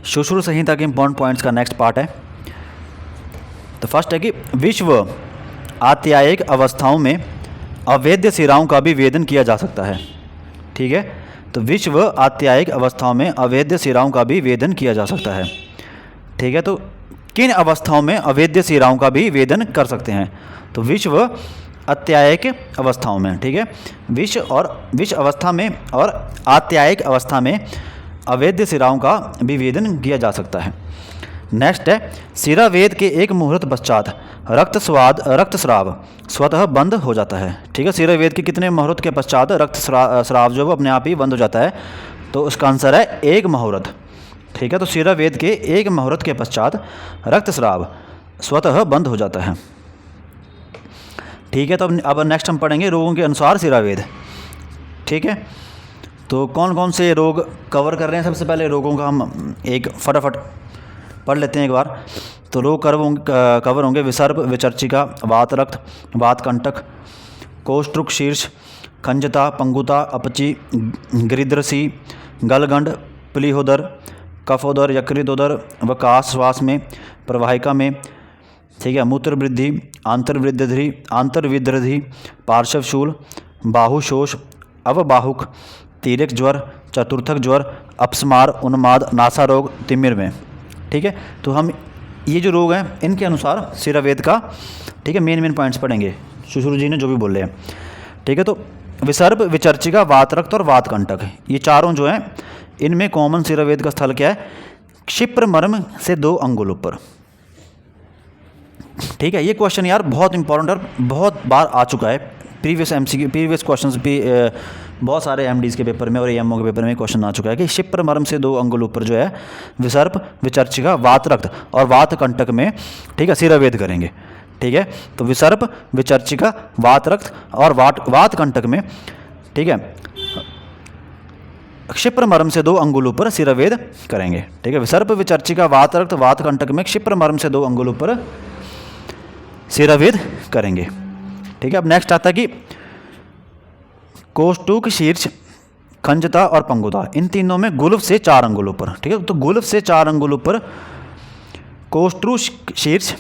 सुश्रुत संहिता के important points का next part है। तो फर्स्ट है कि विश्व आत्यायिक अवस्थाओं में अवैध शिराओं का भी वेदन किया जा सकता है। ठीक है, तो विश्व आत्यायिक अवस्थाओं में अवैध शिराओं का भी वेदन किया जा सकता है। ठीक है, तो किन अवस्थाओं में अवैध शिराओं का भी वेदन कर सकते हैं? तो विश्व आत्यायिक अवस्थाओं में, ठीक है, विश्व अवस्था में और आत्यायिक अवस्था में अवैध शिराओं का भी वेदन किया जा सकता है। नेक्स्ट है, शिरावेद के एक मुहूर्त पश्चात रक्तस्राव स्वतः बंद हो जाता है। ठीक है, शिरावेद के कितने मुहूर्त के पश्चात रक्तस्राव जो वो अपने आप ही बंद हो जाता है? तो उसका आंसर है एक मुहूर्त। ठीक है, तो शिरावेद के एक मुहूर्त के पश्चात रक्तस्राव स्वतः बंद हो जाता है। ठीक है, तो अब नेक्स्ट हम पढ़ेंगे रोगों के अनुसार शिरावेद। ठीक है, तो कौन कौन से रोग कवर कर रहे हैं? सबसे पहले रोगों का हम एक फटाफट पढ़ लेते हैं एक बार। तो रोग कवर होंगे विसर्प, विचर्चिका, वात रक्त, वात कंटक, कोष्ठुक शीर्ष, खंजता, पंगुता, अपची, गिरिद्रसी, गलगंड, प्लीहोदर, कफोदर, यकृतोदर व काश श्वास में, प्रवाहिका में। ठीक है, मूत्र वृद्धि, आंतरविद्रधि, पार्श्वशूल, बाहुशोष, अवबाहुक, तीरक ज्वर, चतुर्थक ज्वर, अपस्मार, उन्माद, नासा रोग, तिमिर में। ठीक है, तो हम ये जो रोग हैं इनके अनुसार शिरावेद का, ठीक है, मेन पॉइंट्स पढ़ेंगे सुश्रुत जी ने जो भी बोले हैं। ठीक है, तो विसर्प, विचर्चिका, वात रक्त और वात कंटक, ये चारों जो हैं इनमें कॉमन शिरावेद का स्थल क्या है? क्षिप्र मर्म से 2 अंगुल ऊपर। ठीक है, ये क्वेश्चन यार बहुत इंपॉर्टेंट और बहुत बार आ चुका है। प्रीवियस क्वेश्चंस भी बहुत सारे एमडीज़ के पेपर में और एएमओ के पेपर में क्वेश्चन आ चुका है कि क्षिप्र मर्म से 2 अंगुल ऊपर जो है विसर्प, विचर्चिका, वात रक्त और वात कंटक में, ठीक है, शिरावेद करेंगे। ठीक है, तो विसर्प, विचर्चिका, वात रक्त और वात कंटक में, ठीक है, क्षिप्र मर्म से 2 अंगुल ऊपर शिरावेद करेंगे। ठीक है, विसर्प, विचर्चिका, वात रक्त, वात कंटक में क्षिप्र मर्म से 2 अंगुल ऊपर शिरावेद करेंगे। ठीक है, अब नेक्स्ट आता है कि कोष्ठुक शीर्ष, खंजता और पंगुता, इन तीनों में गुल्फ से 4 अंगुल ऊपर। ठीक है, तो गुल्फ से 4 अंगुल ऊपर कोष्ठुक शीर्ष,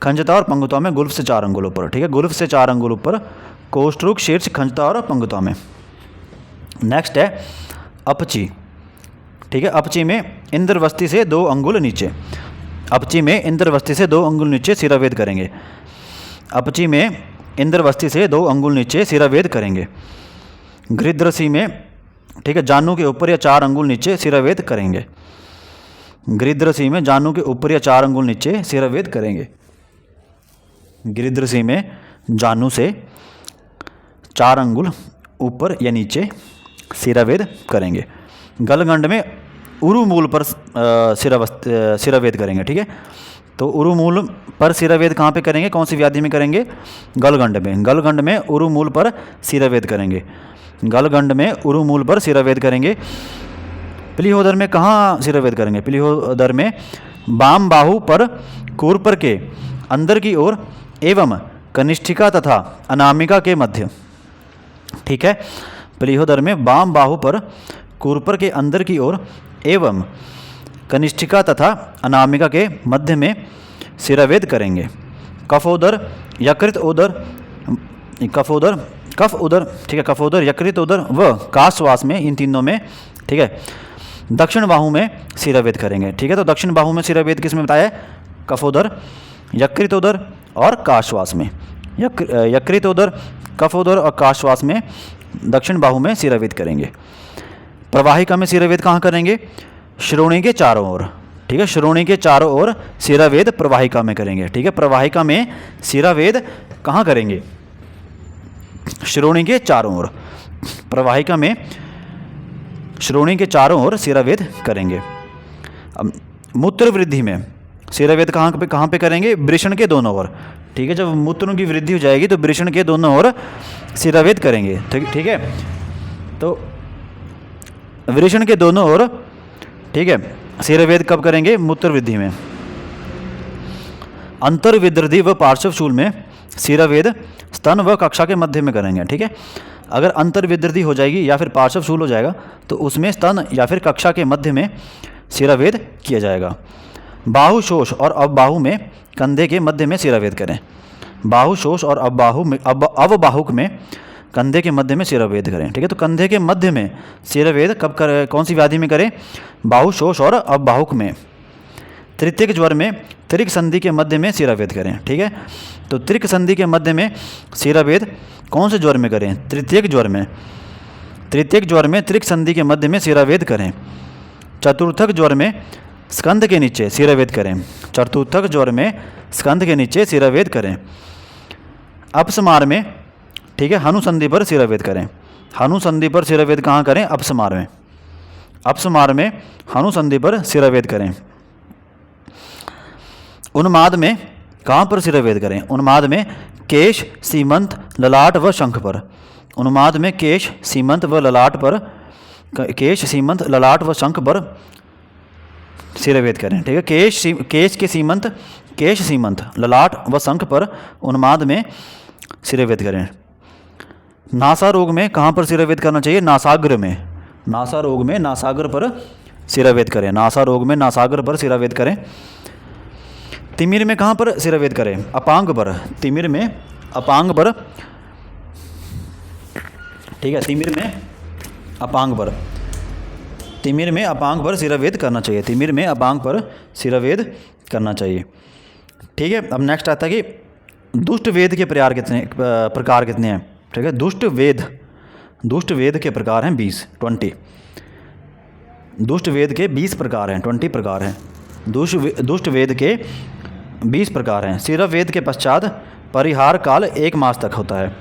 खंजता और पंगुता में गुल्फ से 4 अंगुल ऊपर। ठीक है, गुल्फ से 4 अंगुल ऊपर कोष्ठुक शीर्ष, खंजता और पंगुता में। नेक्स्ट है अपची। ठीक है, अपची में इंद्रवस्ती से 2 अंगुल नीचे, अपची में इंद्रवस्ती से 2 अंगुल नीचे शिरावेद करेंगे। अपची में इंद्रवस्ती से 2 अंगुल नीचे शिरावेद करेंगे। गिरिद्रसी में, ठीक है, जानु के ऊपर या 4 अंगुल नीचे शिरावेद करेंगे। गिरिद्रसी में जानु के ऊपर या 4 अंगुल नीचे शिरावेद करेंगे। गिरिद्रसी में जानु से 4 अंगुल ऊपर या नीचे शिरावेद करेंगे। गलगंड में उरुमूल पर शिरावेद करेंगे। ठीक है, तो उरुमूल पर शिरावेद कहाँ पे करेंगे? कौन सी व्याधि में करेंगे? गलगंड में। गलगंड में उरुमूल पर शिरावेद करेंगे। गलगंड में उरुमूल पर शिरावेद करेंगे। प्लीहोदर में कहाँ शिरावेद करेंगे? प्लीहोदर में बाम बाहु पर कूर्पर के अंदर की ओर एवं कनिष्ठिका तथा अनामिका के मध्य। ठीक है, प्लीहोदर में बाम बाहु पर कूर्पर के अंदर की ओर एवं कनिष्ठिका तथा अनामिका के मध्य में शिरावेद करेंगे। कफोदर, यकृत उदर, कफ उदर, ठीक है, कफोदर, यकृत उदर व काश्वास में, इन तीनों में, ठीक है, दक्षिण बाहु में शिरावेद करेंगे। ठीक है, तो दक्षिण बाहु में शिरावेद किस में बताया है? कफोदर, यकृत उदर और काश्वास में। यकृत उदर, कफोदर और काश्वास में दक्षिण बाहु में शिरावेद करेंगे। प्रवाहिका में शिरावेद कहाँ करेंगे? श्रोणी के चारों ओर। ठीक है, श्रोणी के चारों ओर शिरावेद प्रवाहिका में करेंगे। ठीक है, प्रवाहिका में शिरावेद कहाँ करेंगे? श्रोणी के चारों ओर। प्रवाहिका में श्रोणी के चारों ओर शिरावेद करेंगे। अब मूत्र वृद्धि में शिरावेद कहाँ पे करेंगे? वृषण के दोनों ओर। ठीक है, जब मूत्रों की वृद्धि हो जाएगी तो वृषण के दोनों ओर शिरावेद करेंगे। ठीक है, तो वृषण के दोनों ओर, ठीक है, शिरावेद कब करेंगे? मूत्र वृद्धि में। अंतर्विद्रधि व पार्श्वशूल में शिरावेद स्तन व कक्षा के मध्य में करेंगे। ठीक है, अगर अंतर्विद्रधि हो जाएगी या फिर पार्श्वशूल हो जाएगा तो उसमें स्तन या फिर कक्षा के मध्य में सिरावेद किया जाएगा। बाहु शोष और अवबाहु में कंधे के मध्य में सिरावेद करें। बाहु शोष और अवबाहुक में कंधे के मध्य में सिरावेद करें। ठीक है, तो कंधे के मध्य में सिरावेद कब करें, कौन सी व्याधि में करें? बाहु शोष और अवबाहुक में। तृतीयक ज्वर में त्रिक संधि के मध्य में सिरावेद करें। ठीक है, तो त्रिक संधि के मध्य में सिरावेद कौन से ज्वर में करें? तृतीयक ज्वर में। तृतीयक ज्वर में त्रिक संधि के मध्य में सिरावेद करें। चतुर्थक ज्वर में स्कंध के नीचे सिरावेद करें। चतुर्थक ज्वर में स्कंध के नीचे सिरावेद करें। अपस्मार में, ठीक है, हनुसंधि पर सिरावेद करें। हनुसंधि पर सिरावेद कहाँ करें? अपस्मार में। अपस्मार में हनुसंधि पर सिरावेद करें। उन्माद में कहाँ पर सिरावेद करें? उन्माद में केश, सीमंत, ललाट व शंख पर। उन्माद में केश, सीमंत व ललाट पर, केश, सीमंत, ललाट व शंख पर सिरावेद करें। ठीक है, केश के सीमंत, केश, सीमंत, ललाट व शंख पर उन्माद में सिरावेद करें। नासा रोग में कहाँ पर सिरावेद करना चाहिए? नासाग्र में। नासा रोग में नासाग्र पर सिरावेद करें। नासा रोग में नासाग्र पर सिरावेद करें। तिमिर में कहाँ पर सिरावेद करें? अपांग पर। तिमिर में अपांग पर, ठीक है, तिमिर में अपांग पर। तिमिर में अपांग पर सिरावेद करना चाहिए। तिमिर में अपांग पर सिरावेद करना चाहिए। ठीक है, अब नेक्स्ट आता है कि दुष्ट वेद के प्रकार कितने हैं? ठीक है, दुष्ट वेद के प्रकार हैं 20। दुष्ट वेद के 20 प्रकार हैं, 20 प्रकार हैं। दुष्ट वेद के 20 प्रकार हैं। शिरावेद के पश्चात परिहार काल 1 मास तक होता है।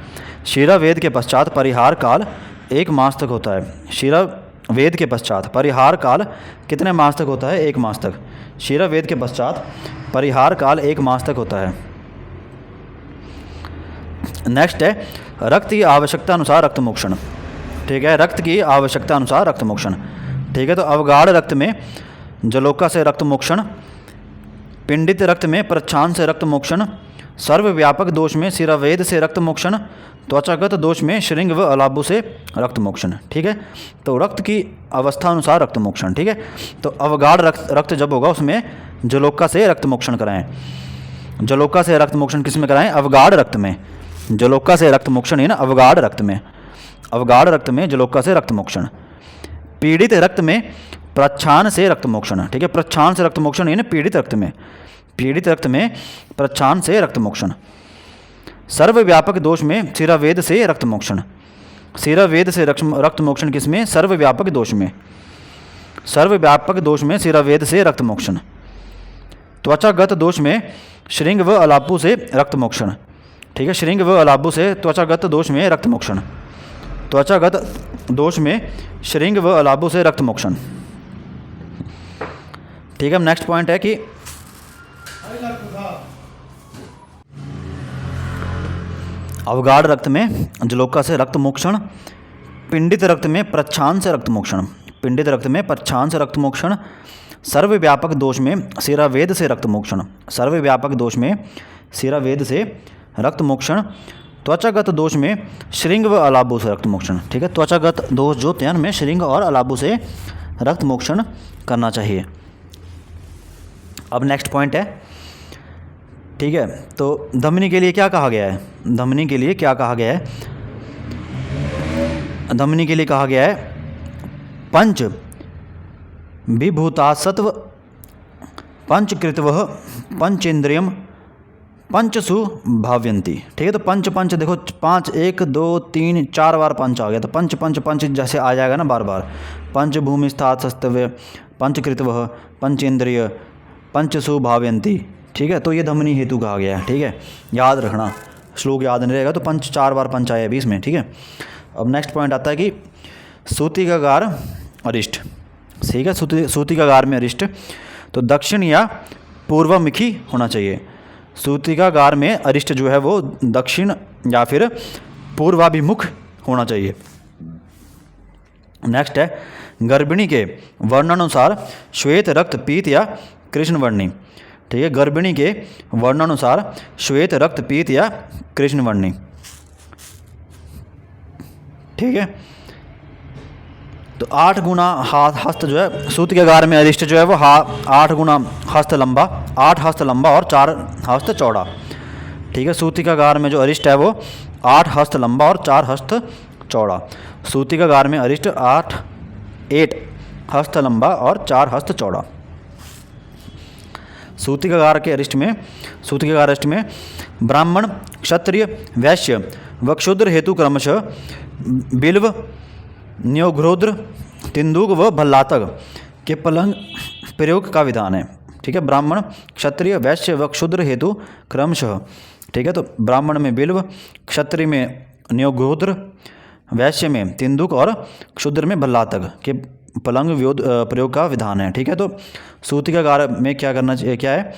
शिरावेद के पश्चात परिहार काल 1 मास तक होता है। शिरावेद के पश्चात परिहार काल कितने मास तक होता है? 1 मास तक। शिरावेद के पश्चात परिहार काल 1 मास तक होता है। नेक्स्ट है रक्त की आवश्यकता अनुसार रक्त मोक्षण। ठीक है, रक्त की आवश्यकता अनुसार रक्त मोक्षण। ठीक है, तो अवगाढ़ रक्त में जलोका से रक्त मोक्षण, पिंडित रक्त में प्रच्छान से रक्त मोक्षण, सर्वव्यापक दोष में शिरावेद से रक्त मोक्षण, त्वचागत दोष में श्रृंग व अलाबु से रक्त मोक्षण। ठीक है, तो रक्त की अवस्था अनुसार रक्त मोक्षण। ठीक है, तो अवगाढ़ रक्त जब होगा उसमें जलोका से रक्त मोक्षण कराएं। जलोका से रक्त मोक्षण किस में कराएं? अवगाढ़ रक्त में। जलोका से रक्त मोक्षण है ना अवगाढ़ रक्त में। अवगाढ़ रक्त में जलोका से रक्त मोक्षण। पीड़ित रक्त में प्रच्छान से रक्त मोक्षण। ठीक है, प्रच्छान से रक्त मोक्षण है ना पीड़ित रक्त में। पीड़ित रक्त में प्रच्छान से रक्त मोक्षण। सर्वव्यापक दोष में शिरावेद से रक्त मोक्षण। शिरावेद से रक्त मोक्षण किसमें? सर्वव्यापक दोष में। सर्वव्यापक दोष में शिरावेद से रक्त मोक्षण। त्वचागत दोष में श्रृंग व अलाबु से रक्त मोक्षण। ठीक है, श्रृंग व अलाबु से त्वचागत दोष में रक्त मोक्षण। त्वचागत दोष में श्रृंग व अलाबु से रक्त मोक्षण। ठीक है, नेक्स्ट पॉइंट है कि अवगाढ़ रक्त में जलोका से रक्त मोक्षण, पिंडित रक्त में प्रच्छान से रक्त मोक्षण। पिंडित रक्त में प्रच्छान से रक्त मोक्षण, सर्वव्यापक दोष में शिरावेद से रक्त मोक्षण। सर्वव्यापक दोष में शिरावेद से रक्त मोक्षण, त्वचागत दोष में श्रृंग व अलाबु से रक्त मोक्षण। ठीक है, त्वचागत दोष जो होते हैं उनमें श्रृंग और अलाबु से रक्त मोक्षण करना चाहिए। अब नेक्स्ट पॉइंट है, ठीक है, तो धमनी के लिए क्या कहा गया है? धमनी के लिए क्या कहा गया है? धमनी के लिए कहा गया है पंच विभूतासत्व पंचकृतव पंचेन्द्रियम पंचसु भाव्यंती। ठीक है, तो पंच देखो 5 1 2 3 4 बार पंच आ गया। तो पंच जैसे आ जाएगा ना बार बार। पंच भूमि स्थात सस्तव्य पंचकृतव पंचेन्द्रिय पंचसु भाव्यंती। ठीक है, तो ये धमनी हेतु कहा गया है। ठीक है, याद रखना, श्लोक याद नहीं रहेगा तो 4 बार पंच आया 20 में। ठीक है, अब नेक्स्ट पॉइंट आता है कि सूतिकागार अरिष्ट। ठीक है, सूतिकागार में अरिष्ट तो दक्षिण या पूर्वमुखी होना चाहिए। सूतिकागार में अरिष्ट जो है वो दक्षिण या फिर पूर्वाभिमुख होना चाहिए। नेक्स्ट है गर्भिणी के वर्णानुसार श्वेत रक्त पीत या कृष्णवर्णी। ठीक है, गर्भिणी के वर्णानुसार श्वेत रक्त पीत या कृष्णवर्णी। ठीक है, तो 8 गुना हस्त जो है सूतिकागार में अरिष्ट जो है वो 8 गुना हस्त लंबा, 8 हस्त लंबा और 4 हस्त चौड़ा। ठीक है, सूतिकागार में जो अरिष्ट है वो 8 हस्त लंबा और 4 हस्त चौड़ा। सूतिकागार में अरिष्ट 8 हस्त लंबा और 4 हस्त चौड़ा। सूतिकागार के अरिष्ट में ब्राह्मण, क्षत्रिय, वैश्य व क्षुद्र हेतु क्रमशः बिल्व, न्योघ्रोद्र, तिंदुक व भल्लातक के पलंग प्रयोग का विधान है। ठीक है, ब्राह्मण, क्षत्रिय, वैश्य व क्षुद्र हेतु क्रमशः। ठीक है, तो ब्राह्मण में बिल्व, क्षत्रिय में न्योघ्रोद्र, वैश्य में तिंदुक और क्षुद्र में भल्लातक के पलंग प्रयोग का विधान है। ठीक है, तो सूतिकागार में क्या करना चाहिए, क्या है,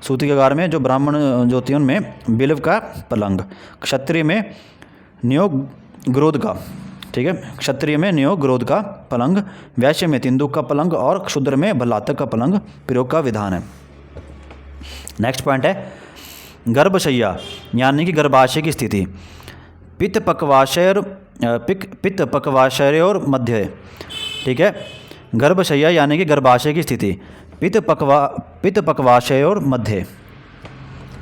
सूतिकागार में जो ब्राह्मण जो होती है उनमें बिल्व का पलंग, क्षत्रिय में न्योघ्रोध का, ठीक है, क्षत्रिय में न्योघ्रोध का पलंग, वैश्य में तिंदुक का पलंग और क्षुद्र में भल्लातक का पलंग प्रयोग का विधान है। नेक्स्ट पॉइंट है गर्भशय्या यानी कि गर्भाशय की स्थिति। पित्त पक्वाशयोर मध्य। ठीक है, गर्भशय्या यानी कि गर्भाशय की स्थिति। पित्त पक्वाशयोर मध्य।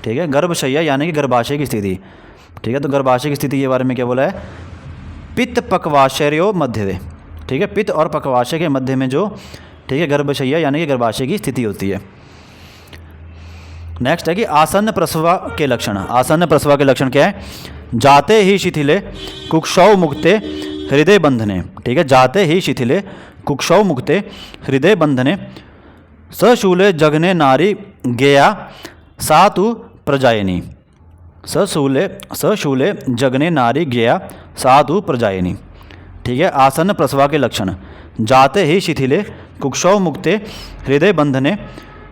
ठीक है, गर्भशय्या यानी कि गर्भाशय की स्थिति। ठीक है, तो गर्भाशय की स्थिति के बारे में क्या बोला है, पित्त पक्वाशयोर मध्य। ठीक है, पित्त और पक्वाशय के मध्य में जो, ठीक है, गर्भशय्या यानी कि गर्भाशय की स्थिति होती है। नेक्स्ट है कि आसन्न प्रसव के लक्षण। आसन्न प्रसव के लक्षण क्या है, जाते ही शिथिले कुक्षौ मुक्ते हृदय बंधने। ठीक है, जाते ही शिथिले कुक्षौ मुक्ते हृदय बंधने सशूले जगने नारी गेया सा तु प्रजायिनी। सशूले जगने नारी गेया सा तु प्रजायिनी। ठीक है, आसन्न प्रसव के लक्षण, जाते ही शिथिले कुक्षौ मुक्ते हृदय बंधने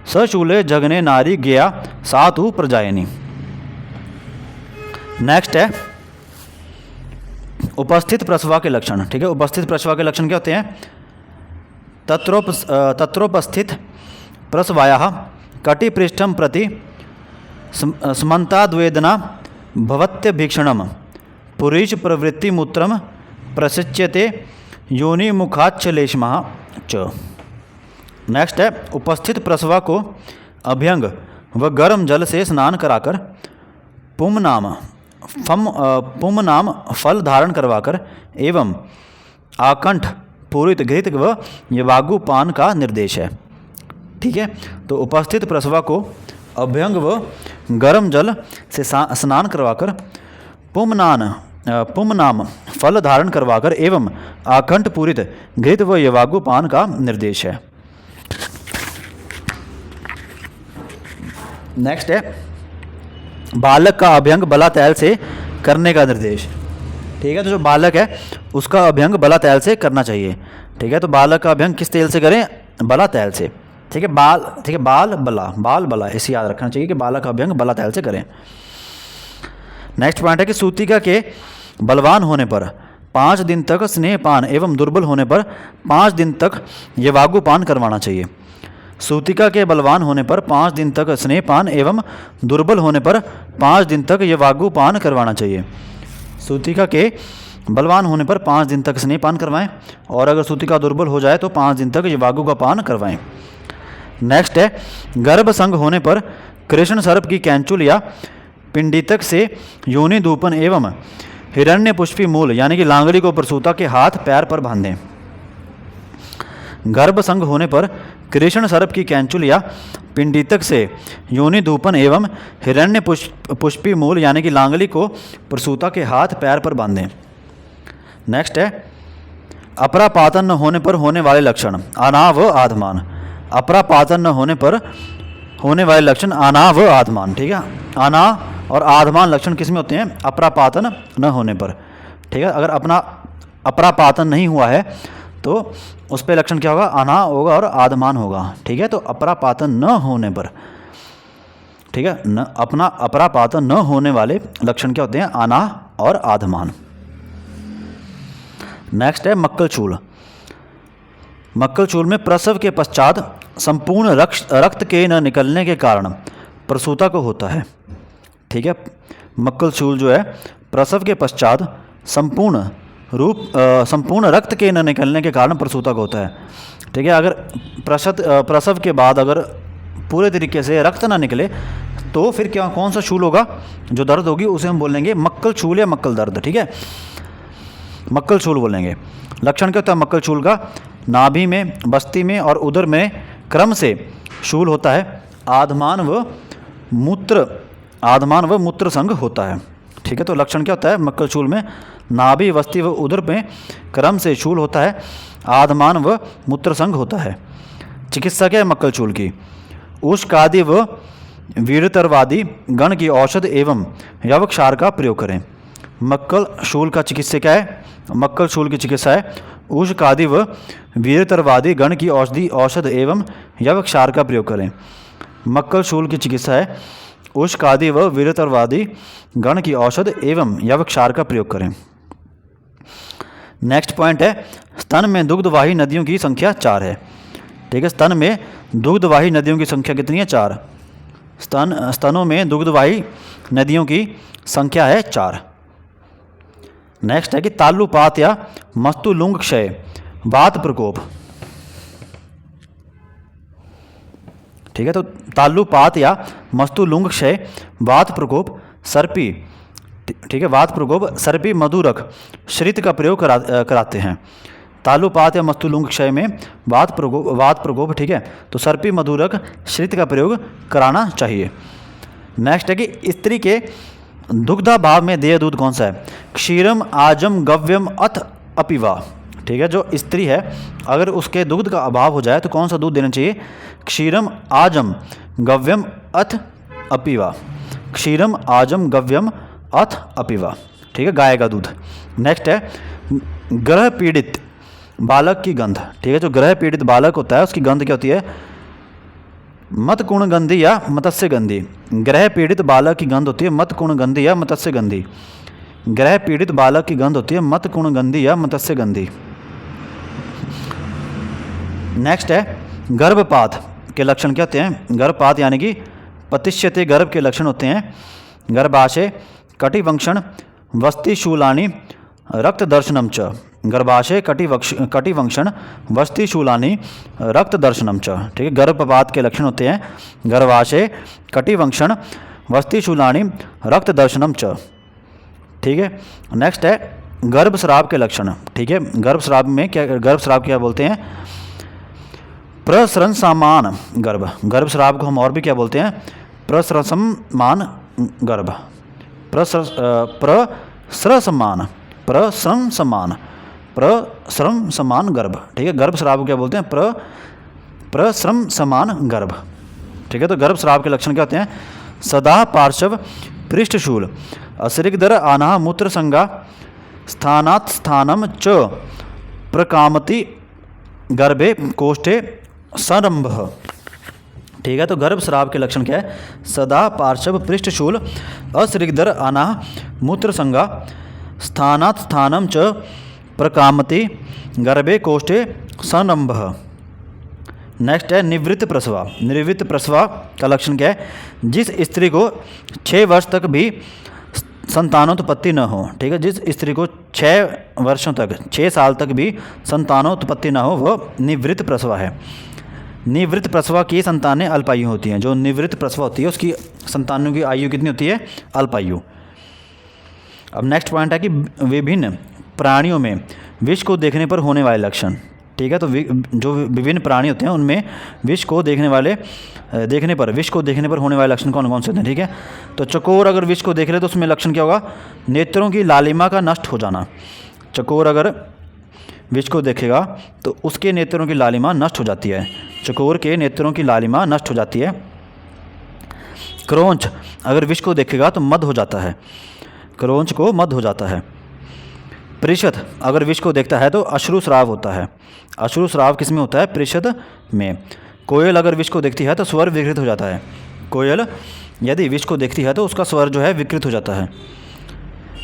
सशूले जगने नारी गेया सा तु प्रजायिनी। नेक्स्ट है उपस्थित प्रसव के लक्षण। ठीक है, उपस्थित प्रसव के लक्षण क्या होते हैं, तत्रोपस्थित प्रसवायाः कटिपृष्ठं प्रति स्मन्ताद्वेदना भवत्यभीक्षणं पुरीश प्रवृत्तिमूत्रं प्रसिच्यते योनिमुखाच्छलेशमः च। नेक्स्ट है उपस्थित प्रसवा को अभ्यंग व गर्म जल से स्नान कराकर पुमनाम फल धारण करवाकर एवं आकंठ पूरित घृत व यवागु पान का निर्देश है। ठीक है, तो उपस्थित प्रसवा को अभ्यंग व गर्म जल से स्नान करवाकर पुमनाम फल धारण करवाकर एवं आकंठ पूरित घृत व यवागु पान का निर्देश है। नेक्स्ट है बालक का अभ्यंग बला तैल से करने का निर्देश। ठीक है, तो जो बालक है उसका अभ्यंग बला तैल से करना चाहिए। ठीक है, तो बालक का अभ्यंग किस तेल से करें, बला तैल से। ठीक है, बाल बला इसे याद रखना चाहिए कि बालक का अभ्यंग बला तैल से करें। नेक्स्ट पॉइंट है कि सूतिका के बलवान होने पर 5 दिन तक स्नेहपान एवं दुर्बल होने पर 5 दिन तक यवागु पान करवाना चाहिए। सूतिका के बलवान होने पर 5 दिन तक स्नेहपान एवं दुर्बल होने पर 5 दिन तक यवागु पान करवाना चाहिए। सूतिका के बलवान होने पर 5 दिन तक स्नेहपान करवाएं और अगर सूतिका दुर्बल हो जाए तो 5 दिन तक यवागु का पान करवाएं। नेक्स्ट है गर्भसंग होने पर कृष्ण सर्प की कैंचुल या पिंडितक से योनि धूपन एवं हिरण्य पुष्पी मूल यानी कि लांगड़ी को प्रसूता के हाथ पैर पर बांधें। गर्भसंग होने पर कृष्ण सर्प की कैंचुल या पिंडितक से योनि धूपन एवं हिरण्य पुष्पी मूल यानी कि लांगली को प्रसूता के हाथ पैर पर बांधें। नेक्स्ट है अपरापातन न होने पर होने वाले लक्षण आना व आधमान। अपरापातन न होने पर होने वाले लक्षण आना व आधमान। ठीक है, आना और आधमान लक्षण किस में होते हैं, अपरापातन न होने पर। ठीक है, अगर अपना अपरापातन नहीं हुआ है तो उस पर लक्षण क्या होगा, आना होगा और आधमान होगा। ठीक है, तो अपरापातन न होने पर, ठीक है, न अपना अपरापातन न होने वाले लक्षण क्या होते हैं, आना और आधमान। नेक्स्ट है मक्कलचूल। मक्कलचूल में प्रसव के पश्चात संपूर्ण रक्त के न निकलने के कारण प्रसूता को होता है। ठीक है, मक्कलचूल जो है प्रसव के पश्चात संपूर्ण रूप संपूर्ण रक्त के न निकलने के कारण प्रसूतक होता है। ठीक है, अगर प्रसव के बाद अगर पूरे तरीके से रक्त ना निकले तो फिर क्या कौन सा शूल होगा, जो दर्द होगी उसे हम बोलेंगे मक्कल शूल या मक्कल दर्द। ठीक है, मक्कल शूल बोलेंगे। लक्षण क्या होता है मक्कल शूल का? नाभि में, बस्ती में और उदर में क्रम से शूल होता है। आधमान व मूत्र संग होता है। ठीक है, तो लक्षण क्या होता है मक्कल शूल में? नाभि, बस्ती व उदर में क्रम से शूल होता है, आधमान व मूत्र संग होता है। चिकित्सा क्या है मक्कल शूल की? उष्कादि व वीरतरवादी गण की औषध एवं यवक्षार का प्रयोग करें। मक्कल शूल का चिकित्सा क्या है? मक्कल शूल की चिकित्सा है उष्कादि व वीरतरवादी गण की औषध एवं यवक्षार का प्रयोग करें। मक्कल शूल की चिकित्सा है उष्कादि व वीरतरवादी गण की औषध एवं यवक्षार का प्रयोग करें। नेक्स्ट पॉइंट है स्तन में दुग्धवाही नदियों की संख्या 4 है। ठीक है, स्तन में दुग्धवाही नदियों की संख्या कितनी है? 4। स्तनों में दुग्धवाही नदियों की संख्या है 4। नेक्स्ट है कि तालुपात या मस्तुलुंग क्षय, वात प्रकोप। ठीक है, तो तालुपात या मस्तुलुंग क्षय, वात प्रकोप, सर्पी। ठीक है, वात प्रकोप, सर्पी, मधुरक, श्रित का प्रयोग कराते हैं। तालुपात या मस्तुलुंग क्षय में वात प्रकोप। ठीक है, तो सर्पी, मधुरक, श्रित का प्रयोग कराना चाहिए। नेक्स्ट है कि स्त्री के दुग्धाभाव में देय दूध कौन सा है? क्षीरम, आजम, गव्यम, अथ अपिवा। ठीक है, जो स्त्री है अगर उसके दुग्ध का अभाव हो जाए तो कौन सा दूध देना चाहिए? क्षीरम, आजम, गव्यम, अथ अपिवा। क्षीरम, आजम, गव्यम, अथ अपिवा। ठीक है, गाय का दूध। नेक्स्ट है ग्रह पीड़ित बालक की गंध। ठीक है, जो ग्रह पीड़ित बालक होता है उसकी गंध क्या होती है? मत कुण गंधी या मत्स्य गंधी। ग्रह पीड़ित बालक की गंध होती है मत कुण गंधी या मत्स्य गंधी। ग्रह पीड़ित बालक की गंध होती है मत कुण गंधी या मत्स्य गंधी। नेक्स्ट है गर्भपात के लक्षण क्या होते हैं? गर्भपात यानी कि पतिष्यते गर्भ के लक्षण होते हैं गर्भाशय, कटिवंक्षण, वस्तिशूलानि, रक्त दर्शनम च। गर्भाशय, कटिवंक्षण, वस्तिशूलानि, रक्त दर्शनम च। ठीक है, गर्भपात के लक्षण होते हैं गर्भाशय, कटिवंक्षण, वस्तिशूलानि, रक्त दर्शनम च। ठीक है, नेक्स्ट है गर्भस्राव के लक्षण। ठीक है, गर्भस्राव क्या बोलते हैं? प्रसृंसमान गर्भ। गर्भस्राव को हम और भी क्या बोलते हैं? प्रसृंसमान गर्भ। प्रसृंसमान गर्भ। ठीक है, गर्भस्राव को क्या बोलते हैं? प्रसृंसमान गर्भ। ठीक है, तो गर्भस्राव के लक्षण क्या होते हैं? सदा पार्श्व पृष्ठशूल, असरिगदर आना मूत्र संगा, स्थानात् स्थानम च प्रकामति, गर्भे कोष्ठे संरंभ। ठीक है, तो गर्भस्राव के लक्षण क्या है? सदा पार्श्व पृष्ठशूल, असरिगदर आना मूत्र संगा, स्थानात् स्थानम च प्रकामति, गर्भे कोष्ठे संरंभ। नेक्स्ट है निवृत्त प्रसवा। निवृत्त प्रसवा का लक्षण क्या है? जिस स्त्री को 6 वर्ष तक भी संतानोत्पत्ति न हो। ठीक है, जिस स्त्री को 6 वर्षों तक, 6 साल तक भी संतानोत्पत्ति न हो वह निवृत्त प्रसवा है। निवृत्त प्रसवा की संतानें अल्पायु होती हैं। जो निवृत्त प्रसवा होती है उसकी संतानों की आयु कितनी होती है? अल्पायु। अब नेक्स्ट पॉइंट है कि विभिन्न प्राणियों में विष को देखने पर होने वाले लक्षण। ठीक है, तो जो विभिन्न प्राणी होते हैं उनमें विष को देखने पर होने वाले लक्षण कौन कौन से होते हैं? ठीक है, तो चकोर अगर विष को देख ले तो उसमें लक्षण क्या होगा? नेत्रों की लालिमा का नष्ट हो जाना। चकोर अगर विष को देखेगा तो उसके नेत्रों की लालिमा नष्ट हो जाती है। चकोर के नेत्रों की लालिमा नष्ट हो जाती है। क्रोंच अगर विष को देखेगा तो मद हो जाता है। क्रोंच को मद हो जाता है। परिषद अगर विष को देखता है तो अश्रुस्राव होता है। अश्रुस्राव किस में होता है? परिषद में। कोयल अगर विष को देखती है तो स्वर विकृत हो जाता है। कोयल यदि विष को देखती है तो उसका स्वर जो है विकृत हो जाता है।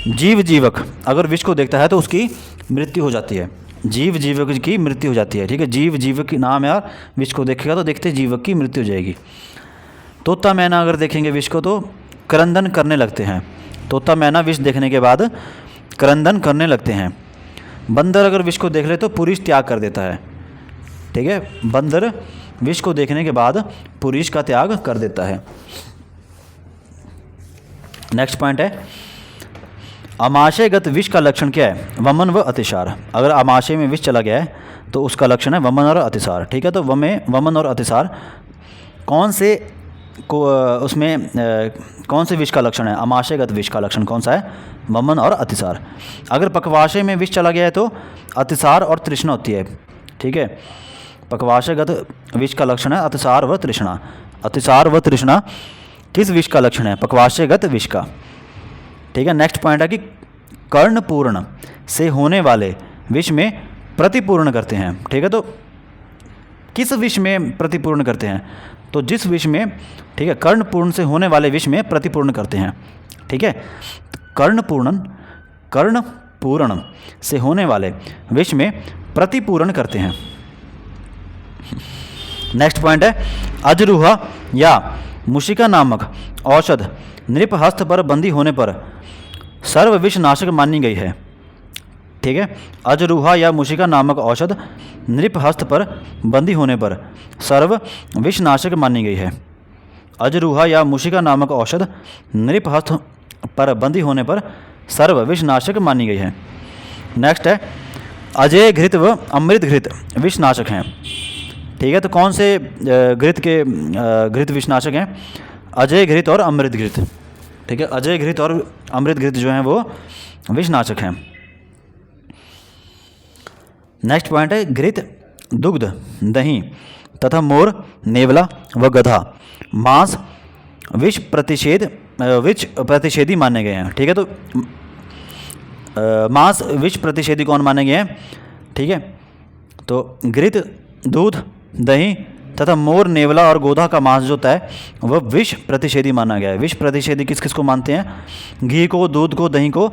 जीवक अगर विष को देखता है तो उसकी मृत्यु हो जाती है। जीवक की मृत्यु हो जाती है। ठीक है, जीवक की नाम है यार, विष को देखेगा तो देखते जीवक की मृत्यु हो जाएगी। तोता मैना अगर देखेंगे विष को तो क्रंदन करने लगते हैं। तोता मैना विष देखने के बाद क्रंदन करने लगते हैं। बंदर अगर विष को देख ले तो पुरुष त्याग कर देता है, ठीक है। बंदर विष को देखने के बाद पुरुष का त्याग कर देता है। नेक्स्ट पॉइंट है आमाशयगत विष का लक्षण क्या है? वमन व अतिसार। अगर आमाशय में विष चला गया है तो उसका लक्षण है वमन और अतिसार, ठीक है। तो वमन और अतिसार कौन से कौन से विष का लक्षण है? आमाशयगत विष का लक्षण कौन सा है? वमन और अतिसार। अगर पक्वाशय में विष चला गया है तो अतिसार और तृष्णा होती है, ठीक है। पक्वाशयगत विष का लक्षण है अतिसार व तृष्णा। अतिसार व तृष्णा किस विष का लक्षण है? पक्वाशयगत विष का, ठीक है। नेक्स्ट पॉइंट है कि कर्णपूर्ण से होने वाले विष में प्रतिपूर्ण करते हैं, ठीक है। तो किस विष में प्रतिपूर्ण करते हैं? तो जिस विष में, ठीक है, कर्णपूर्ण से होने वाले विष में प्रतिपूर्ण करते हैं, ठीक है। कर्णपूर्ण से होने वाले विष में प्रतिपूर्ण करते हैं। नेक्स्ट पॉइंट है अजरूहा या मुशिका नामक औषध नृपहस्त पर बंदी होने पर सर्व विषनाशक मानी गई है, ठीक है। अजरूहा या मुशिका नामक औषध नृपहस्त पर बंदी होने पर सर्व विषनाशक मानी गई है। अजरूहा या मुशिका नामक औषध नृपहस्त पर बंदी होने पर सर्व विषनाशक मानी गई है। नेक्स्ट है अजय घृत व अमृत घृत विषनाशक हैं, ठीक है। तो कौन से घृत विषनाशक हैं? अजय घृत और अमृत घृत, ठीक है। अजय घृत और अमृत घृत जो हैं वो विषनाशक हैं। नेक्स्ट पॉइंट है घृत, दुग्ध, दही तथा मोर, नेवला व गधा मांस विष प्रतिषेधी माने गए हैं, ठीक है। तो मांस विष प्रतिषेधी कौन माने गए हैं? ठीक है। तो घृत, दूध, दही तथा मोर, नेवला और गोधा का मांस जो होता है वह विष प्रतिषेधी माना गया है। विष प्रतिषेधी किस किस को मानते हैं? घी को, दूध को, दही को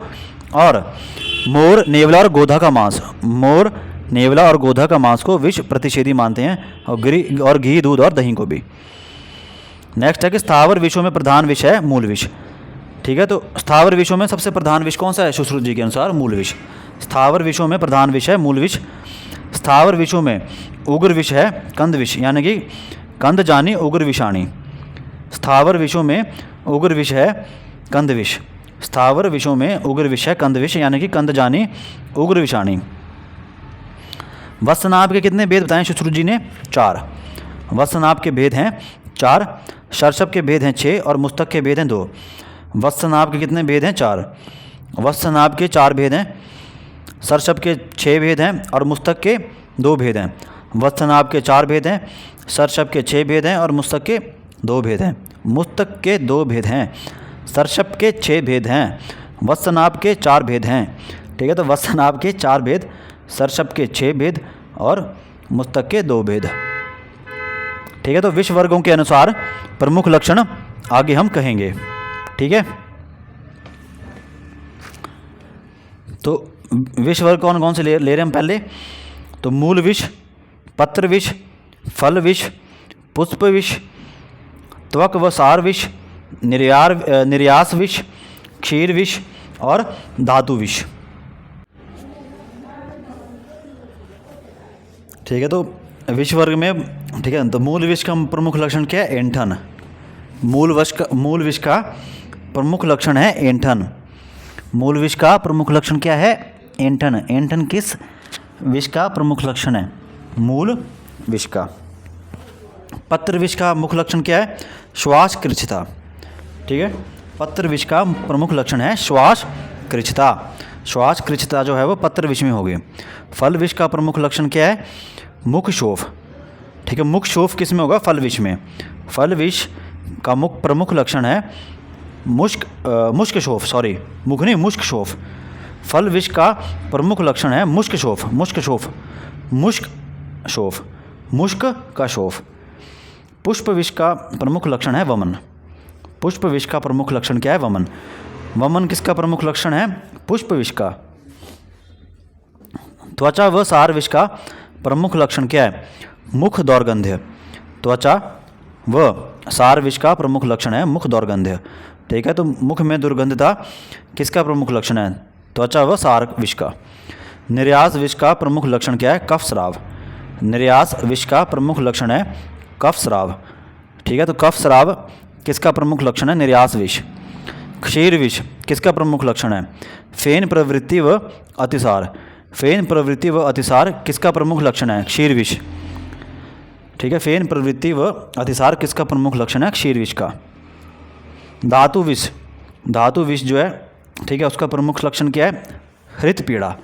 और मोर, नेवला और गोधा का मांस। मोर, नेवला और गोधा का मांस को विष प्रतिषेधी मानते हैं और घी, दूध और दही को भी। नेक्स्ट है कि स्थावर विषयों में प्रधान विष है मूल विष, ठीक है। तो स्थावर विषयों में सबसे प्रधान विष कौन सा है? सुश्रुत जी के अनुसार मूल विष। स्थावर विषयों में प्रधान विष है मूल विष। स्थावर विषयों में उग्र विष है कंद विष, यानी कि कंद जानी उग्र विषाणी। स्थावर विषयों में उग्र विष है कंद विष। स्थावर विषयों में उग्र विष है कंद विष, यानी कि कंद जानी उग्र विषाणी। वत्सनाभ के कितने भेद बताएं सुश्रुत जी ने? 4। वत्सनाभ के भेद हैं 4, शर्षप के भेद हैं 6 और मुस्तक के भेद हैं 2। वत्सनाभ के कितने भेद हैं? 4। वत्सनाभ के 4 भेद हैं, शर्षप के 6 भेद हैं और मुस्तक के 2 भेद हैं। वत्सनाभ के 4 भेद हैं, शर्षप के 6 भेद हैं और मुस्तक के 2 भेद हैं। मुस्तक के 2 भेद हैं, शर्षप के 6 भेद हैं, वत्सनाभ के 4 भेद हैं, ठीक है। तो वत्सनाभ के 4 भेद, शर्षप के 6 भेद और मुस्तक के 2 भेद, ठीक है। तो विष वर्गों के अनुसार प्रमुख लक्षण आगे हम कहेंगे, ठीक है। तो विष वर्ग कौन कौन से ले रहे हैं हम पहले? तो मूल विष, पत्र विष, फल विष, पुष्प विष, त्वक व सार विष, निर्यास विष, क्षीर विष और धातु विष, ठीक है। तो विष वर्ग में, ठीक है, तो मूल विष का प्रमुख लक्षण क्या है? ऐंठन। मूल विष का प्रमुख लक्षण है ऐंठन। मूल विष का प्रमुख लक्षण क्या है? ऐंठन। ऐंठन किस विष का प्रमुख लक्षण है? मूल विष का। पत्र विष का मुख्य लक्षण क्या है? श्वास कृच्छता, ठीक है। पत्र विष का प्रमुख लक्षण है श्वास कृच्छता। श्वास कृच्छता जो है वो पत्र विष में होगी। फल विष का प्रमुख लक्षण क्या है? मुख शोफ, ठीक है। मुख शोफ किस में होगा? फल विष में। फल विष का प्रमुख लक्षण है मुष्क शोफ, सॉरी मुख नहीं, मुष्क शोफ। फल विष का प्रमुख लक्षण है मुष्क शोफ, मुष्क का शोफ। पुष्प विष का प्रमुख लक्षण है वमन। पुष्प विष का प्रमुख लक्षण क्या है? वमन। वमन किसका प्रमुख लक्षण है? पुष्प विष का। त्वचा व सार विष का प्रमुख लक्षण क्या है? मुख दौर्गंध्य। त्वचा व सार विष का प्रमुख लक्षण है मुख दौर्गंध्य, ठीक है। तो मुख में दुर्गंधता किसका प्रमुख लक्षण है? त्वचा व सार विष का। निर्यास विष का प्रमुख लक्षण क्या है? कफ स्राव। निर्यास विष का प्रमुख लक्षण है कफ स्राव। ठीक है, तो कफ स्राव किसका प्रमुख लक्षण है? निर्यास विष। क्षीर विष किसका प्रमुख लक्षण है? फेन प्रवृत्ति व अतिसार। फेन प्रवृत्ति व अतिसार किसका प्रमुख लक्षण है? क्षीर विष। ठीक है, फेन प्रवृत्ति व अतिसार किसका प्रमुख लक्षण है? क्षीर विष का। धातु विष, धातु विष जो है, ठीक है, उसका प्रमुख लक्षण क्या है? हृतपीड़ा।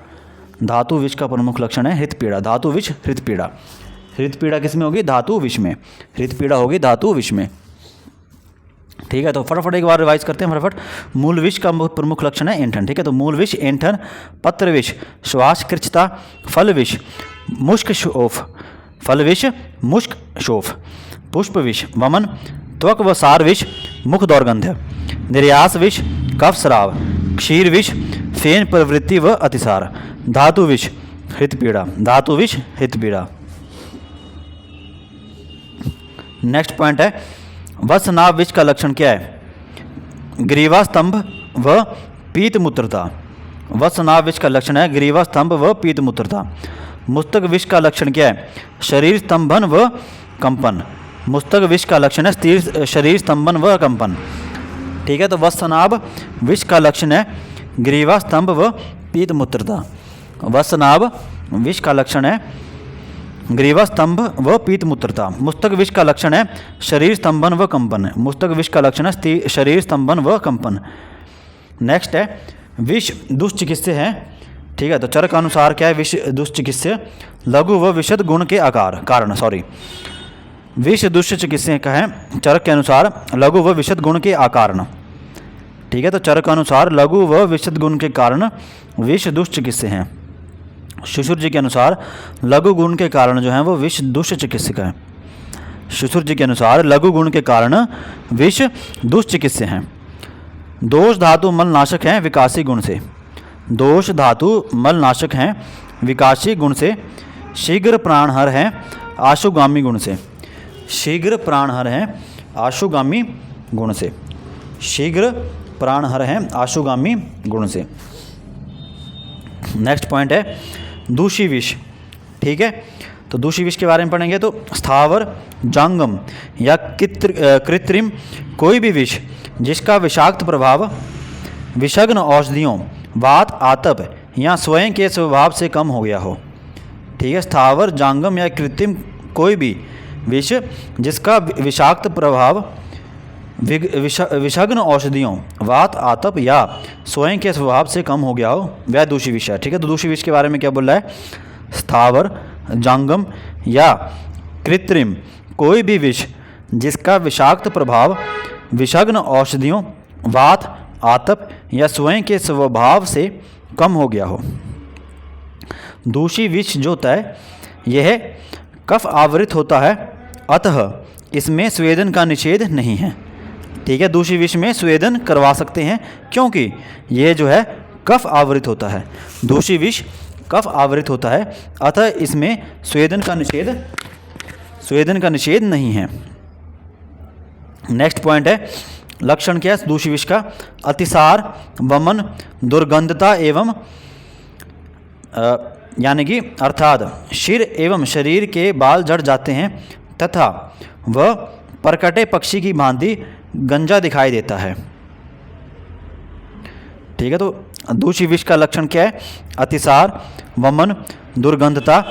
धातु विष का प्रमुख लक्षण है हृतपीड़ा। धातु विष हृतपीड़ा। हृतपीड़ा किस में होगी? धातु विष में। हृतपीड़ा होगी धातु विष में। ठीक है, तो फटाफट एक बार रिवाइज करते हैं फटाफट। मूल विष का प्रमुख लक्षण है ऐंठन। ठीक है, तो मूल विष ऐंठन, पत्र विष श्वास कृच्छता, फल विष मुष्क शोफ, फल विष मुष्क शोफ, पुष्प विष वमन, त्वक व सार विष मुख दौर्गंध्य, निर्यास विष कफ स्राव, क्षीर विष फेन प्रवृत्ति व अतिसार, धातु विष हृतपीड़ा। धातु विष हृतपीड़ा। नेक्स्ट पॉइंट है वत्सनाभ विष का लक्षण क्या है? ग्रीवा स्तंभ व पीत मूत्रता। वत्सनाभ विष का लक्षण है ग्रीवा स्तंभ व पीत मूत्रता। मुस्तक विष का लक्षण क्या है? शरीर स्तंभन व कंपन। मुस्तक विष का लक्षण है शरीर स्तंभन व कंपन। ठीक है, तो वत्सनाभ विष का लक्षण है ग्रीवा स्तंभ व पीत मूत्रता। वत्सनाभ विष का लक्षण है ग्रीवा स्तंभ व पीत मूत्रता। मुस्तक विष का लक्षण है शरीर स्तंभन व कंपन। मुस्तक विष का लक्षण है शरीर स्तंभन व कंपन। नेक्स्ट है विष दुष्चिकित्स्य है। ठीक है, तो चरक अनुसार क्या है विष दुष्चिकित्स्य? लघु व विशद गुण के आकार कारण विष दुष्चिकित्स्य का है चरक के अनुसार लघु व विशद गुण के आकारण। ठीक है, तो चरक अनुसार लघु व विशद गुण के कारण विष दुष्चिकित्स्य हैं। शिशुर जी के अनुसार लघु गुण के कारण जो है वो विष दुष्चिकित्सक है। शिशुर जी के अनुसार लघु गुण के कारण विष दुष्चिकित्स्य हैं। दोष धातु मलनाशक हैं विकासी गुण से। दोष धातु मलनाशक हैं विकासी गुण से। शीघ्र प्राणहर हैं आशुगामी गुण से। शीघ्र प्राणहर हैं आशुगामी गुण से। शीघ्र प्राणहर हैं आशुगामी गुण से। नेक्स्ट पॉइंट है दूषी विष। ठीक है, तो दूषी विष के बारे में पढ़ेंगे तो स्थावर जांगम या कृत्रिम कोई भी विष जिसका विषाक्त प्रभाव विषग्न औषधियों वात आतप या स्वयं के स्वभाव से कम हो गया हो। ठीक है, स्थावर जांगम या कृत्रिम कोई भी विष जिसका विषाक्त प्रभाव विषग्न औषधियों वात आतप या स्वयं के स्वभाव से कम हो गया हो वह दूषी विष है। ठीक है, तो दूषी विष के बारे में क्या बोल रहा है? स्थावर जांगम या कृत्रिम कोई भी विष जिसका विषाक्त प्रभाव विषग्न औषधियों वात आतप या स्वयं के स्वभाव से कम हो गया हो। दूषी विष जो होता है यह कफ आवृत होता है, अतः इसमें स्वेदन का निषेध नहीं है। ठीक है, दूषी विष में स्वेदन करवा सकते हैं क्योंकि यह जो है कफ आवृत होता है। दूषी विष कफ आवृत होता है, अतः इसमें स्वेदन का निषेध नहीं है। नेक्स्ट पॉइंट है लक्षण क्या है दूषी विष का? अतिसार वमन दुर्गंधता एवं यानी कि अर्थात सिर एवं शरीर के बाल झड़ जाते हैं तथा वह परकटे पक्षी की भांति गंजा दिखाई देता है। ठीक है, तो दूषी विष का लक्षण क्या है? अतिसार वमन दुर्गंधता।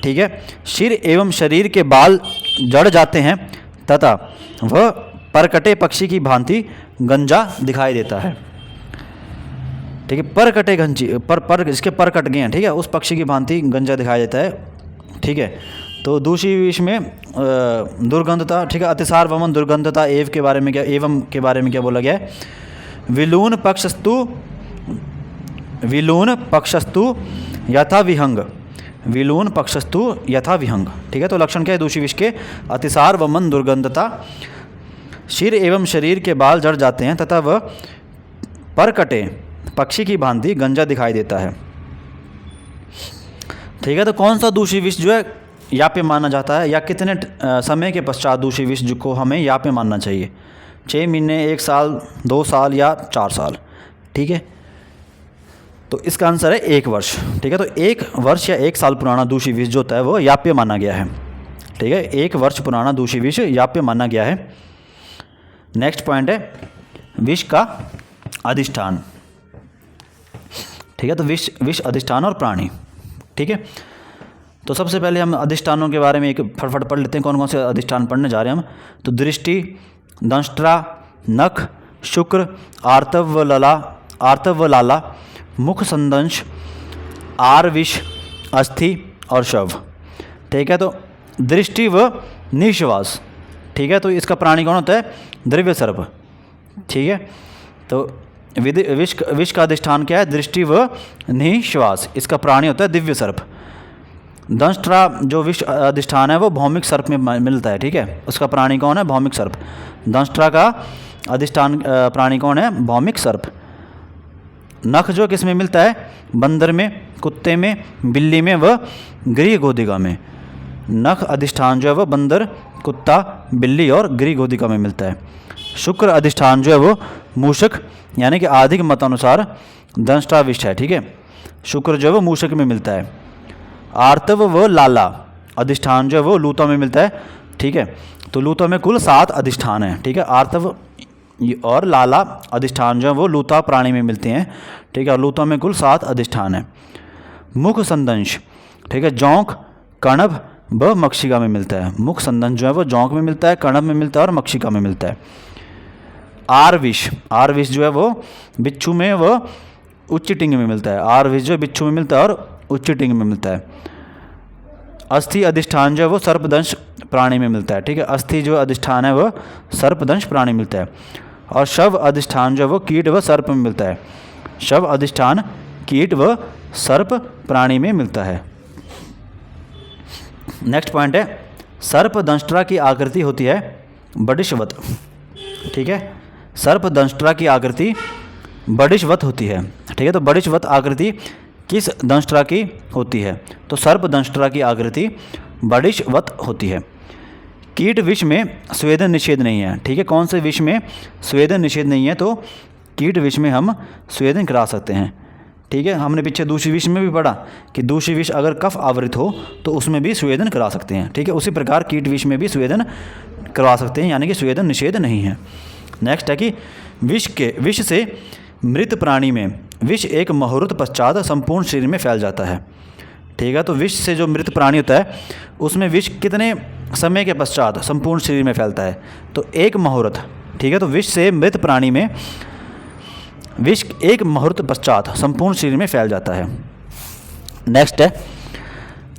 ठीक है, सिर एवं शरीर के बाल झड़ जाते हैं तथा वह परकटे पक्षी की भांति गंजा दिखाई देता है। ठीक है, परकटे गंजी पर इसके पर कट गए हैं। ठीक है, उस पक्षी की भांति गंजा दिखाई देता है। ठीक है, तो दूषी विष में दुर्गंधता। ठीक है, अतिसार वमन दुर्गंधता एवं के बारे में क्या बोला गया है? विलून पक्षस्तु यथा विहंग। विलून पक्षस्तु यथा विहंग। ठीक है, तो लक्षण क्या है दूषी विष के? अतिसार वमन दुर्गंधता, सिर एवं शरीर के बाल झड़ जाते हैं तथा वह परकटे पक्षी की भांति गंजा दिखाई देता है। ठीक है, तो कौन सा दूषी विष जो है यहाँ पे माना जाता है या कितने समय के पश्चात दूषी विष को हमें यहाँ पे मानना चाहिए? 6 महीने, 1 साल, 2 साल या 4 साल? ठीक है, तो इसका आंसर है 1 वर्ष। ठीक है, तो 1 वर्ष या 1 साल पुराना दूषी विष जो होता है वो याप्य माना गया है। ठीक है, 1 वर्ष पुराना दूषी विष याप्य माना गया है। नेक्स्ट पॉइंट है विष का अधिष्ठान। ठीक है, तो विष अधिष्ठान और प्राणी। ठीक है, तो सबसे पहले हम अधिष्ठानों के बारे में एक फटफट पढ़ लेते हैं, कौन कौन से अधिष्ठान पढ़ने जा रहे हैं हम। तो दृष्टि, दंष्ट्रा, नख, शुक्र, आर्तव व लाला, मुख संदंश, आरविष, अस्थि और शव। ठीक है, तो दृष्टि व निश्वास। ठीक है, तो इसका प्राणी कौन होता है? द्रव्य सर्प। ठीक है, तो विष का अधिष्ठान क्या है? दृष्टि व निश्वास। इसका प्राणी होता है दिव्य सर्प। दंष्ट्रा जो विष अधिष्ठान है वो भौमिक सर्प में मिलता है। ठीक है, उसका प्राणी कौन है? भौमिक सर्प। दंष्ट्रा का अधिष्ठान प्राणी कौन है? भौमिक सर्प। नख जो किस में मिलता है? बंदर में, कुत्ते में, बिल्ली में व गृहगोधिका में। नख अधिष्ठान जो है वो बंदर, कुत्ता, बिल्ली और गृहगोधिका में मिलता है। शुक्र अधिष्ठान जो है वो मूषक, यानी कि आधिक मतानुसार दंष्ट्रा विष है। ठीक है, शुक्र जो है वो मूषक में मिलता है। आर्तव व लाला अधिष्ठान जो है वो लूता में मिलता है। ठीक है, तो लूता में कुल 7 अधिष्ठान हैं। ठीक है, आर्तव और लाला अधिष्ठान जो है वो लूता प्राणी में मिलते हैं। ठीक है, और लूता में कुल 7 अधिष्ठान हैं। मुख संदंश, ठीक है, जोंक, कणभ व मक्षिका में मिलता है। मुख संदंश जो है वो जोंक में मिलता है, कणभ में मिलता है और मक्षिका में मिलता है। आरविष जो है वो बिच्छू में व उच्चटिंग में मिलता है। आरविष जो बिच्छू में मिलता है और उच्चटिंग में मिलता है। अस्थि अधिष्ठान जो है वो सर्पदंश प्राणी में मिलता है। ठीक है, अस्थि जो अधिष्ठान है वह सर्पदंश प्राणी मिलता है। और शव अधिष्ठान जो है वो कीट व सर्प में मिलता है। शव अधिष्ठान कीट व सर्प प्राणी में मिलता है। नेक्स्ट पॉइंट है सर्पदंष्ट्रा की आकृति होती है बडिशवत। ठीक है, सर्पदंष्ट्रा की आकृति बडिशवत होती है। ठीक है, तो बडिशवत आकृति किस दंष्ट्रा की होती है? तो सर्पदंष्ट्रा की आकृति बडिशवत होती है। कीट विष में स्वेदन निषेध नहीं है। ठीक है, कौन से विष में स्वेदन निषेध नहीं है? तो कीट विष में हम स्वेदन करा सकते हैं। ठीक है, हमने पीछे दूषी विष में भी पढ़ा कि दूषी विष अगर कफ आवृत हो तो उसमें भी स्वेदन करा सकते हैं। ठीक है, उसी प्रकार कीट विष में भी स्वेदन करवा सकते हैं, यानी कि स्वेदन निषेध नहीं है। नेक्स्ट है कि विष से मृत प्राणी में विष एक मुहूर्त पश्चात संपूर्ण शरीर में फैल जाता है। ठीक है, तो विष से जो मृत प्राणी होता है उसमें विष कितने समय के पश्चात संपूर्ण शरीर में फैलता है? तो 1 मुहूर्त। ठीक है, तो विष से मृत प्राणी में विष 1 मुहूर्त पश्चात संपूर्ण शरीर में फैल जाता है। नेक्स्ट है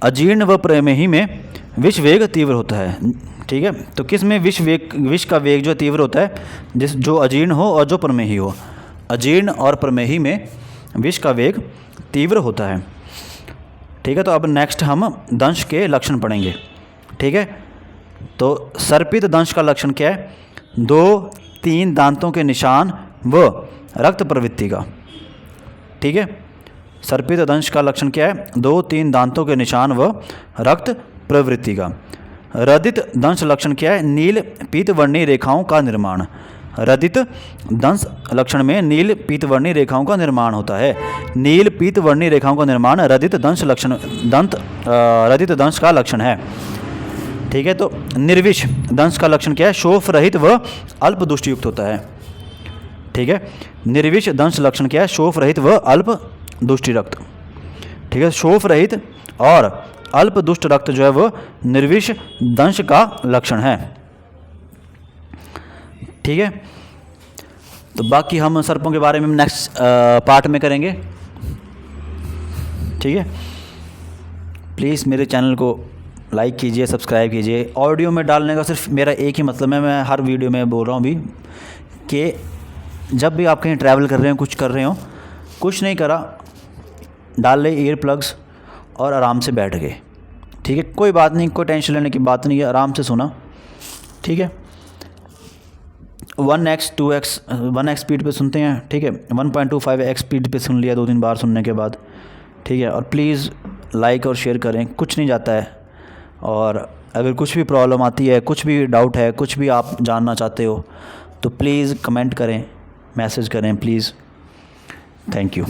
अजीर्ण व प्रमेही में विष वेग तीव्र होता है। ठीक है, तो किस में विष का वेग जो तीव्र होता है? जो अजीर्ण हो और जो प्रमेही हो। अजीर्ण और प्रमेही में विष का वेग तीव्र होता है। ठीक है, तो अब नेक्स्ट हम दंश के लक्षण पढ़ेंगे। ठीक है, तो सर्पित दंश का लक्षण क्या है? 2-3 दांतों के निशान व रक्त प्रवृत्ति का। ठीक है, सर्पित दंश का लक्षण क्या है? 2-3 दांतों के निशान व रक्त प्रवृत्ति का। रदित दंश लक्षण क्या है? नील पीतवर्णीय रेखाओं का निर्माण। रदित दंश लक्षण में नील पीतवर्णीय रेखाओं का निर्माण होता है। नील पीतवर्णीय रेखाओं का निर्माण रदित दंश का लक्षण है। ठीक है, तो निर्विष दंश का लक्षण क्या है? शोफ रहित व अल्प दुष्टयुक्त होता है। ठीक है, निर्विष दंश लक्षण क्या है? शोफ रहित व अल्प दुष्टि रक्त। ठीक है, शोफ रहित और अल्प दुष्ट रक्त जो है वो निर्विष दंश का लक्षण है। ठीक है, तो बाकी हम सर्पों के बारे में नेक्स्ट पार्ट में करेंगे। ठीक है, प्लीज़ मेरे चैनल को लाइक कीजिए, सब्सक्राइब कीजिए। ऑडियो में डालने का सिर्फ मेरा एक ही मतलब है, मैं हर वीडियो में बोल रहा हूँ भी कि जब भी आप कहीं ट्रैवल कर रहे हो, कुछ कर रहे हो, कुछ नहीं करा, डाल ले ईयर प्लग्स और आराम से बैठ गए। ठीक है, कोई बात नहीं, कोई टेंशन लेने की बात नहीं है, आराम से सुना। ठीक है, 1x 2x 1x स्पीड पे सुनते हैं। ठीक है, 1.25x स्पीड पे सुन लिया 2-3 बार सुनने के बाद। ठीक है, और प्लीज़ लाइक और शेयर करें, कुछ नहीं जाता है। और अगर कुछ भी प्रॉब्लम आती है, कुछ भी डाउट है, कुछ भी आप जानना चाहते हो तो प्लीज़ कमेंट करें, मैसेज करें प्लीज़। Thank you.